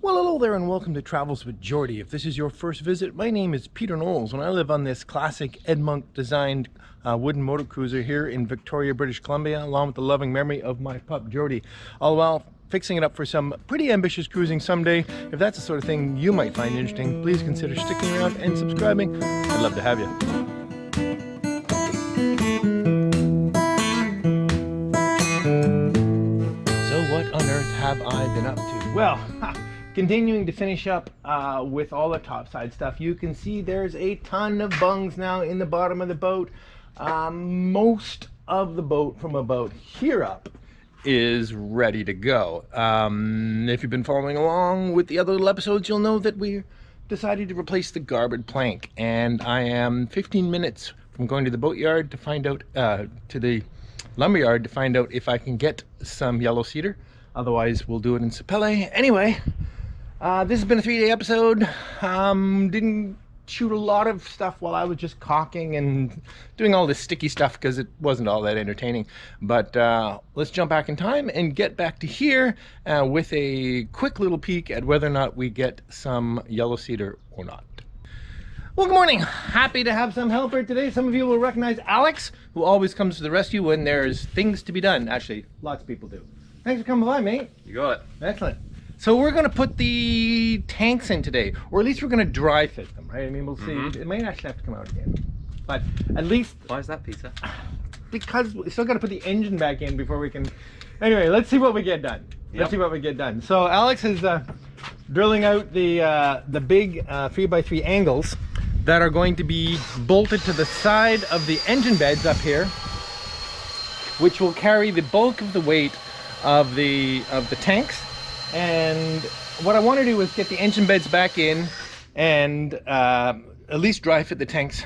Well, hello there and welcome to Travels with Geordie. If this is your first visit, my name is Peter Knowles and I live on this classic Ed Monk designed wooden motor cruiser here in Victoria, British Columbia, along with the loving memory of my pup Geordie, all while fixing it up for some pretty ambitious cruising someday. If that's the sort of thing you might find interesting, please consider sticking around and subscribing. I'd love to have you. So what on earth have I been up to? Well, continuing to finish up with all the topside stuff. You can see there's a ton of bungs now in the bottom of the boat. Most of the boat from about here up is ready to go. If you've been following along with the other little episodes, you'll know that we decided to replace the garboard plank, and I am 15 minutes from going to the boatyard to find out, to the lumberyard to find out if I can get some yellow cedar. Otherwise, we'll do it in Sapele. Anyway, this has been a 3-day episode. Didn't shoot a lot of stuff while I was just caulking and doing all this sticky stuff because it wasn't all that entertaining. But let's jump back in time and get back to here with a quick little peek at whether or not we get some yellow cedar or not. Well, good morning. Happy to have some helper today. Some of you will recognize Alex, who always comes to the rescue when there's things to be done. Actually, lots of people do. Thanks for coming by, mate. You got it. Excellent. So we're going to put the tanks in today, or at least we're going to dry fit them, right? I mean, we'll see. It might actually have to come out again, but at least... Why is that, Peter? Because we still got to put the engine back in before we can... Anyway, let's see what we get done. Let's see what we get done. So Alex is drilling out the big 3x3 angles that are going to be bolted to the side of the engine beds up here, which will carry the bulk of the weight of the tanks. And what I want to do is get the engine beds back in and at least dry fit the tanks,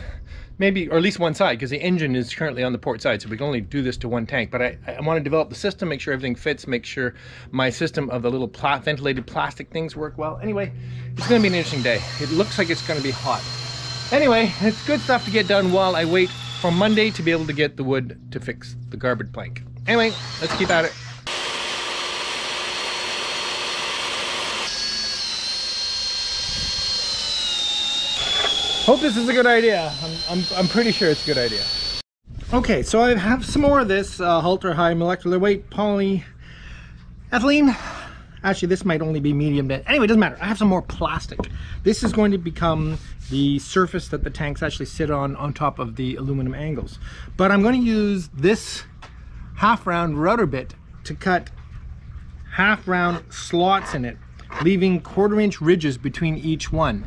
maybe, or at least one side, because the engine is currently on the port side, so we can only do this to one tank. But I want to develop the system, make sure everything fits, make sure my system of the little ventilated plastic things work well. Anyway, it's going to be an interesting day. It looks like it's going to be hot. Anyway, it's good stuff to get done while I wait for Monday to be able to get the wood to fix the garboard plank. Anyway, let's keep at it. Hope this is a good idea. I'm pretty sure it's a good idea. Okay, so I have some more of this ultra high molecular weight polyethylene. Actually, this might only be medium. Anyway, it doesn't matter. I have some more plastic. This is going to become the surface that the tanks actually sit on top of the aluminum angles. But I'm going to use this half-round router bit to cut half-round slots in it, leaving 1/4-inch ridges between each one.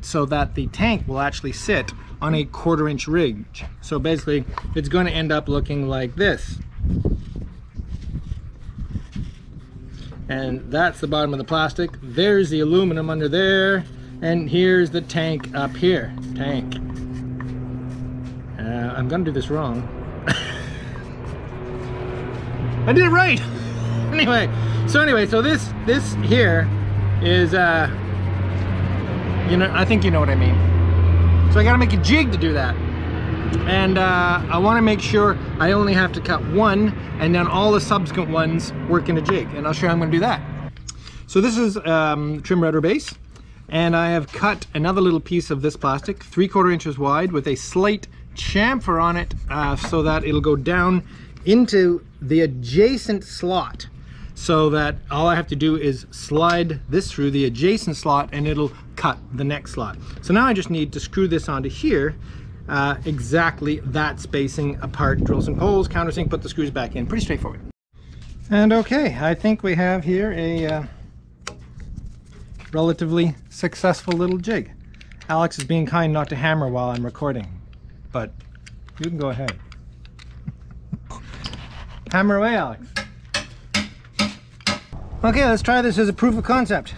So that the tank will actually sit on a 1/4-inch ridge. So basically, it's going to end up looking like this. And that's the bottom of the plastic. There's the aluminum under there. And here's the tank up here. Tank. I'm going to do this wrong. I did it right! Anyway, so this here is... I think you know what I mean. So I gotta make a jig to do that. And I wanna make sure I only have to cut one and then all the subsequent ones work in a jig. And I'll show you how I'm gonna do that. So this is trim router base. And I have cut another little piece of this plastic, 3/4 inches wide with a slight chamfer on it so that it'll go down into the adjacent slot. So that all I have to do is slide this through the adjacent slot and it'll cut the next slot. So now I just need to screw this onto here, exactly that spacing apart, drill some holes, countersink, put the screws back in. Pretty straightforward. And okay, I think we have here a relatively successful little jig. Alex is being kind not to hammer while I'm recording, but you can go ahead. Hammer away, Alex. Okay, let's try this as a proof of concept.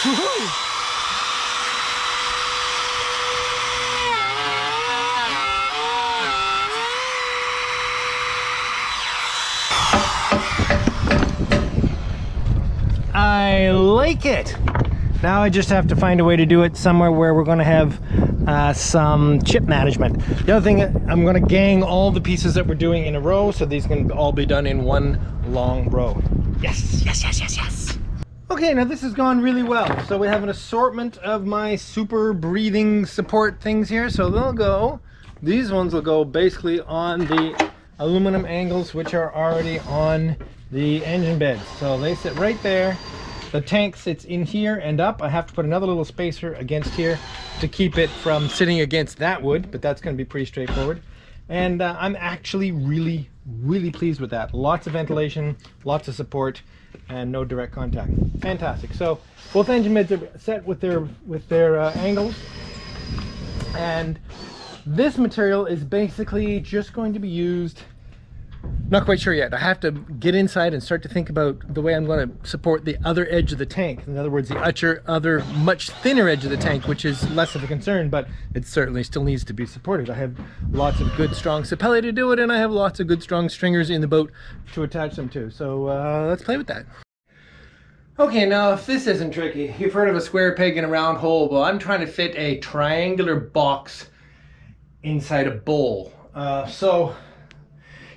Woohoo! I like it. Now I just have to find a way to do it somewhere where we're going to have some chip management. The other thing, I'm going to gang all the pieces that we're doing in a row, so these can all be done in one long row. Yes, yes, yes, yes, yes. Okay, now this has gone really well. So we have an assortment of my super breathing support things here. So they'll go, these ones will go basically on the aluminum angles, which are already on the engine beds. So they sit right there. The tank sits in here and up. I have to put another little spacer against here to keep it from sitting against that wood, but that's going to be pretty straightforward. And I'm actually really pleased with that. Lots of ventilation, lots of support, and no direct contact. Fantastic. So both engine beds are set with their angles, and this material is basically just going to be used. Not quite sure yet. I have to get inside and start to think about the way I'm going to support the other edge of the tank. In other words, the other much thinner edge of the tank, which is less of a concern, but it certainly still needs to be supported. I have lots of good strong sapelli to do it, and I have lots of good strong stringers in the boat to attach them to. So let's play with that. Okay, now if this isn't tricky, you've heard of a square peg in a round hole. Well, I'm trying to fit a triangular box inside a bowl. So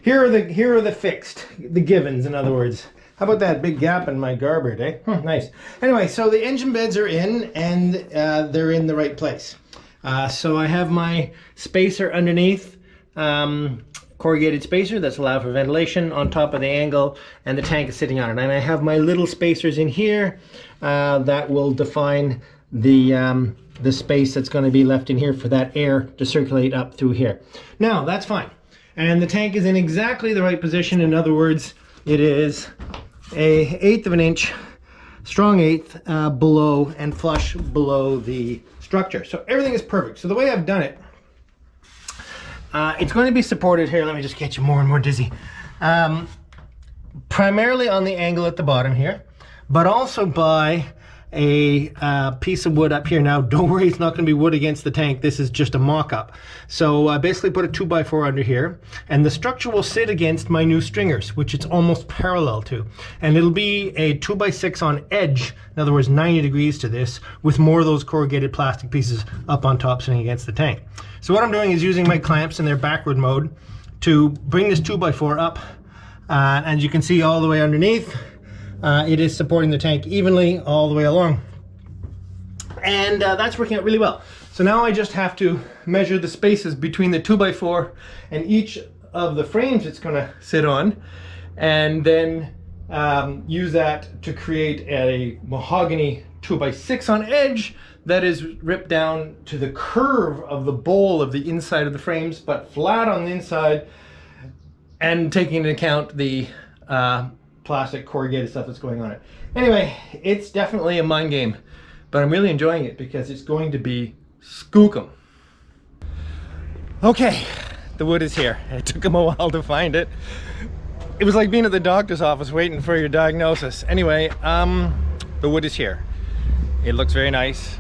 here are the fixed, the givens, in other words. How about that big gap in my garboard, eh? Nice. Anyway, so the engine beds are in, and they're in the right place. So I have my spacer underneath, corrugated spacer that's allowed for ventilation on top of the angle, and the tank is sitting on it. And I have my little spacers in here that will define the space that's going to be left in here for that air to circulate up through here. Now, that's fine. And the tank is in exactly the right position. In other words, it is a 1/8 of an inch, strong 1/8 below and flush below the structure. So everything is perfect. So the way I've done it, it's going to be supported here. Let me just get you more and more dizzy. Primarily on the angle at the bottom here, but also by a piece of wood up here. Now, don't worry, it's not going to be wood against the tank. This is just a mock-up. So I basically put a 2x4 under here, and the structure will sit against my new stringers, which it's almost parallel to. And it'll be a 2x6 on edge, in other words, 90 degrees to this, with more of those corrugated plastic pieces up on top sitting against the tank. So what I'm doing is using my clamps in their backward mode to bring this 2x4 up, and you can see all the way underneath. It is supporting the tank evenly all the way along, and that's working out really well. So now I just have to measure the spaces between the 2x4 and each of the frames it's going to sit on, and then use that to create a mahogany 2x6 on edge that is ripped down to the curve of the bowl of the inside of the frames, but flat on the inside, and taking into account the plastic corrugated stuff that's going on it. Anyway, it's definitely a mind game, but I'm really enjoying it because it's going to be skookum. Okay, the wood is here. It took him a while to find it. It was like being at the doctor's office waiting for your diagnosis. Anyway, the wood is here. It looks very nice.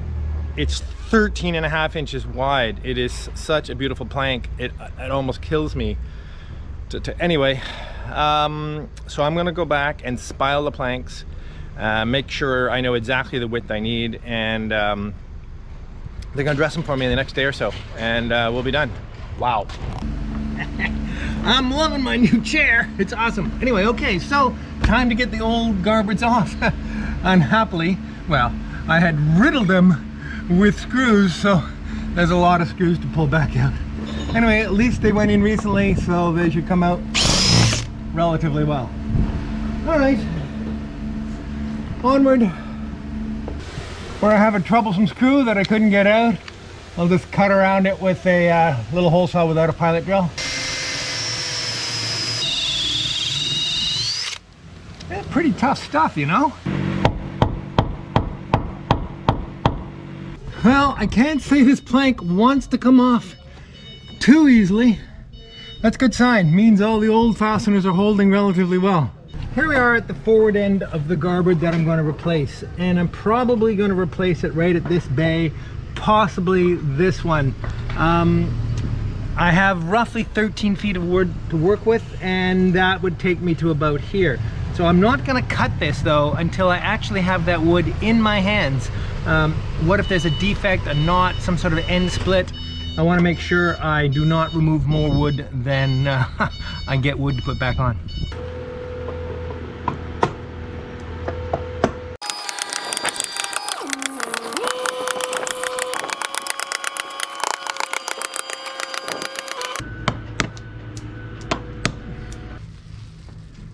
It's 13.5 inches wide. It is such a beautiful plank. It almost kills me anyway. So I'm gonna go back and spile the planks, make sure I know exactly the width I need, and they're gonna dress them for me in the next day or so, and we'll be done. Wow. I'm loving my new chair. It's awesome. Anyway, okay, so time to get the old garboards off. Unhappily, well, I had riddled them with screws, so there's a lot of screws to pull back out. Anyway, at least they went in recently, so they should come out relatively well. All right, onward. Where I have a troublesome screw that I couldn't get out, I'll just cut around it with a little hole saw without a pilot drill. Yeah, pretty tough stuff, you know? Well, I can't say this plank wants to come off too easily. That's a good sign. Means all the old fasteners are holding relatively well. Here we are at the forward end of the garboard that I'm going to replace, and I'm probably going to replace it right at this bay, possibly this one. I have roughly 13 feet of wood to work with, and that would take me to about here. So I'm not going to cut this though until I actually have that wood in my hands What if there's a defect, a knot, some sort of end split? I want to make sure I do not remove more wood than I get wood to put back on.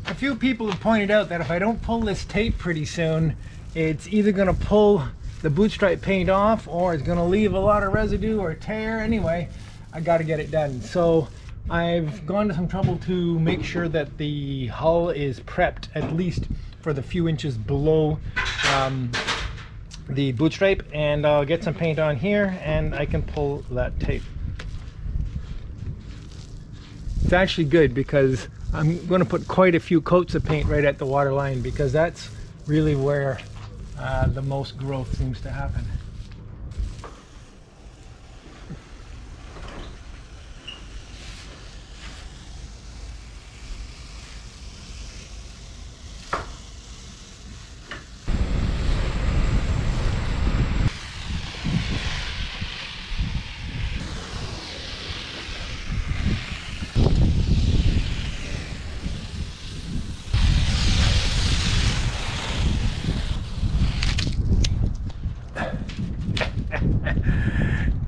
A few people have pointed out that if I don't pull this tape pretty soon, it's either going to pull the boot stripe paint off or it's going to leave a lot of residue or tear. Anyway, I got to get it done. So I've gone to some trouble to make sure that the hull is prepped at least for the few inches below the boot stripe, and I'll get some paint on here and I can pull that tape. It's actually good because I'm going to put quite a few coats of paint right at the water line, because that's really where the most growth seems to happen.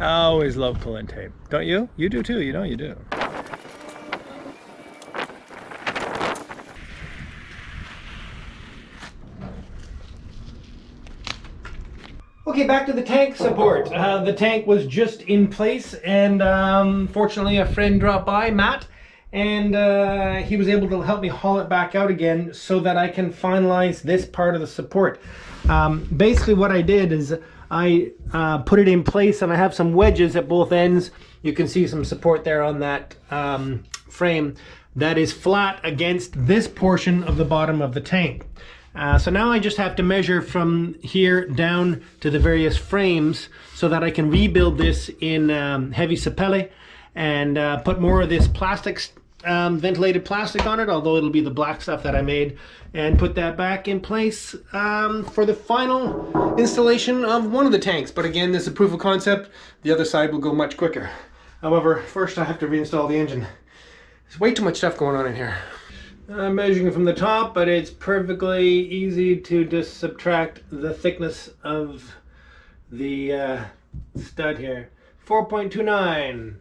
I always love pulling tape. Don't you? You do too, you know you do. Okay, back to the tank support. The tank was just in place, and fortunately a friend dropped by, Matt, and he was able to help me haul it back out again so that I can finalize this part of the support. Basically what I did is I put it in place, and I have some wedges at both ends. You can see some support there on that frame that is flat against this portion of the bottom of the tank. So now I just have to measure from here down to the various frames so that I can rebuild this in heavy sapele and put more of this plastic, ventilated plastic on it, although it'll be the black stuff that I made, and put that back in place for the final installation of one of the tanks. But again, this is a proof of concept. The other side will go much quicker. However, first I have to reinstall the engine. There's way too much stuff going on in here. I'm measuring from the top, but it's perfectly easy to just subtract the thickness of the stud here. 4.29.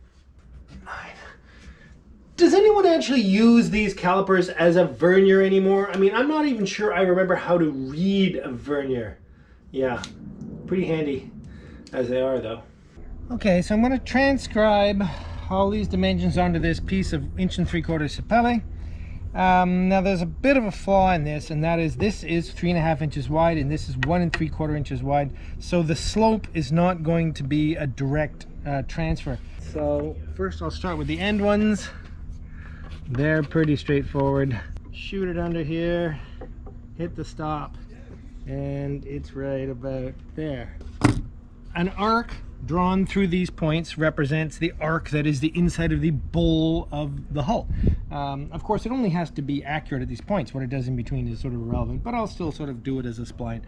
Does anyone actually use these calipers as a vernier anymore? I mean, I'm not even sure I remember how to read a vernier. Yeah, pretty handy as they are though. Okay, so I'm going to transcribe all these dimensions onto this piece of 1 3/4 sapele. Now there's a bit of a flaw in this, and that is this is 3.5 inches wide and this is 1 3/4 inches wide. So the slope is not going to be a direct transfer. So first I'll start with the end ones. They're pretty straightforward. Shoot it under here, hit the stop, and it's right about there. An arc drawn through these points represents the arc that is the inside of the bowl of the hull. Of course, it only has to be accurate at these points. What it does in between is sort of irrelevant, but I'll still sort of do it as a spline.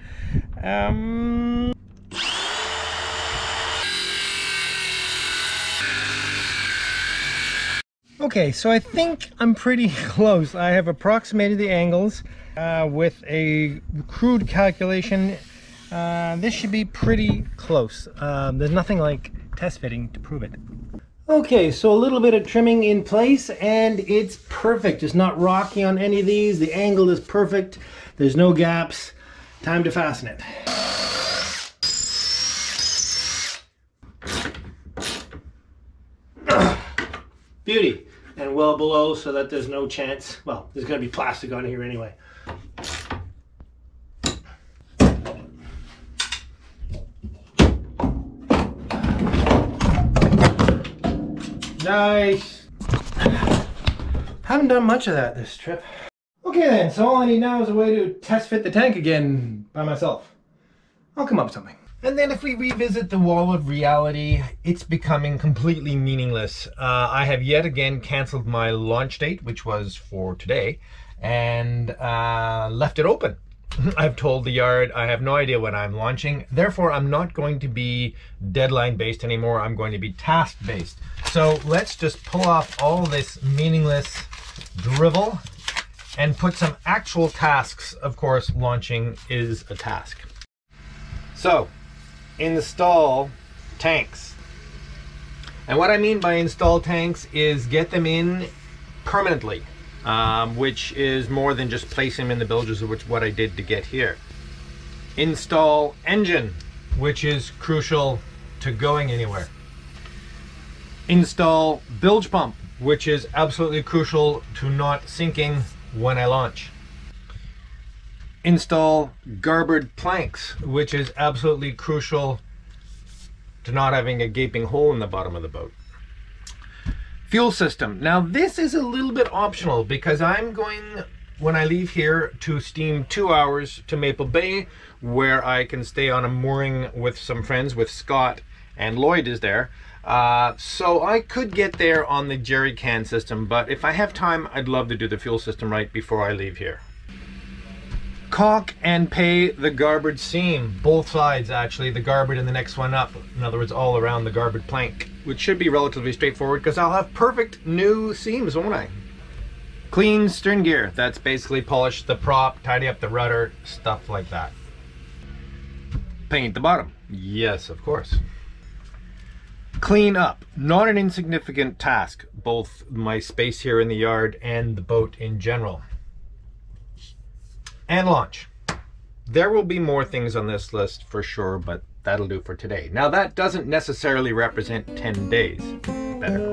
Okay, so I think I'm pretty close. I have approximated the angles with a crude calculation. This should be pretty close. There's nothing like test fitting to prove it. Okay, so a little bit of trimming in place and it's perfect. It's not rocky on any of these. The angle is perfect. There's no gaps. Time to fasten it. Beauty. And well below so that there's no chance. Well, there's going to be plastic on here anyway. Nice. Haven't done much of that this trip. Okay then, so all I need now is a way to test fit the tank again by myself. I'll come up with something. And then if we revisit the wall of reality, it's becoming completely meaningless. I have yet again canceled my launch date, which was for today, and left it open. I've told the yard I have no idea when I'm launching. Therefore, I'm not going to be deadline based anymore. I'm going to be task based. So let's just pull off all this meaningless drivel and put some actual tasks. Of course, launching is a task. So, install tanks. And what I mean by install tanks is get them in permanently, which is more than just place them in the bilges, which is what I did to get here. Install engine, which is crucial to going anywhere. Install bilge pump, which is absolutely crucial to not sinking when I launch. Install garboard planks, which is absolutely crucial to not having a gaping hole in the bottom of the boat. Fuel system. Now this is a little bit optional because I'm going, when I leave here, to steam 2 hours to Maple Bay, where I can stay on a mooring with some friends, with Scott and Lloyd is there. So I could get there on the jerry can system, but if I have time, I'd love to do the fuel system right before I leave here. Caulk and pay the garboard seam, both sides actually, the garboard and the next one up. In other words, all around the garboard plank, which should be relatively straightforward because I'll have perfect new seams, won't I? Clean stern gear. That's basically polish the prop, tidy up the rudder, stuff like that. Paint the bottom. Yes, of course. Clean up. Not an insignificant task, both my space here in the yard and the boat in general. And launch. There will be more things on this list for sure, but that'll do for today. Now that doesn't necessarily represent 10 days. Better.